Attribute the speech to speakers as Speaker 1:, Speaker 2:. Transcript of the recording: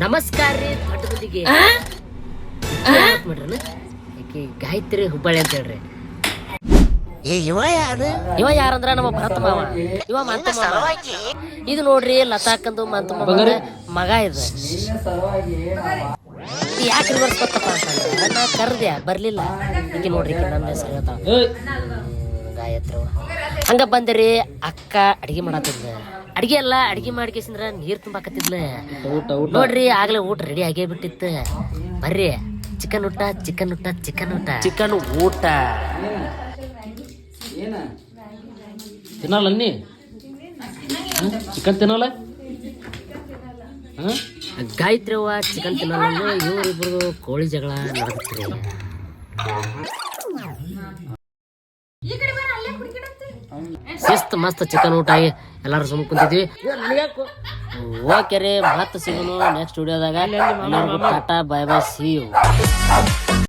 Speaker 1: ನಮಸ್ಕಾರ ರೀ ದೊಡ್ಡ ಮಂದಿಗೆ ಗಾಯತ್ರಿ ಹುಬ್ಬಳ್ಳಿ ಅಂತ ಹೇಳ್ರಿ.
Speaker 2: ಇವ
Speaker 1: ಯಾರಂದ್ರ ನಮ್ಮ ಭರತ ಮಾವ. ಇವ ಮಂತ ಮಾವ. ಇದು ನೋಡ್ರಿ ಲತಾಕಂದು ಮಂತ ಮಾವ ಮಗ ಇದು. ಯಾಕೆ ರಿವರ್ಸ್ ಬರ್ತಪ್ಪ ಅಂತಂದ್ರೆ ನಾ ಕರ್ದ್ಯಾ ಬರ್ಲಿಲ್ಲ. ಈಗ ನೋಡ್ರಿ ನನ್ನ ಹೆಸರು ಹೇಳ್ತಾವ ಗಾಯತ್ರಿ. ಹಂಗ ಬಂದಿರಿ ಅಕ್ಕ ಅಡಿಗೆ ಮಾಡತ್ತಿದ್ಲ. ಅಡಿಗೆ ಎಲ್ಲ ಅಡಿಗೆ ಮಾಡ್ಕೇಸಿಂದ್ರ ನೀರ್ ತುಂಬಾಕತ್ತಿದ್ಲ. ನೋಡ್ರಿ ಆಗ್ಲೇ ಊಟ ರೆಡಿ ಆಗೇ ಬಿಟ್ಟಿತ್ತು. ಬರ್ರಿ ಚಿಕನ್ ಊಟ ಚಿಕನ್ ಊಟ ಚಿಕನ್ ಊಟ ಚಿಕನ್ ಊಟ
Speaker 3: ತಿನ್ನಲ್ಲ ನೀ ಚಿಕನ್ ತಿನ್ನಲ್ಲ.
Speaker 1: ಗಾಯತ್ರಿ ಅವ್ವ ಚಿಕನ್ ತಿನ್ನಲ್ಲ. ಇವ್ರಿಬ್ರು ಕೋಳಿ ಜಗಳ ನಡೆದ್ರಿ. ಶಿಸ್ತ್ ಮಸ್ತ್ ಚಿಕನ್ ಊಟ ಆಗಿ ಎಲ್ಲಾರು ಸುಮ್ ಕುಂತಿದ್ವಿ. ಓಕೆ ರೀ, ಮತ್ತೆ ಸಿಗೋನು ನೆಕ್ಸ್ಟ್ ವಿಡಿಯೋದಾಗ. Tata bye bye, see you.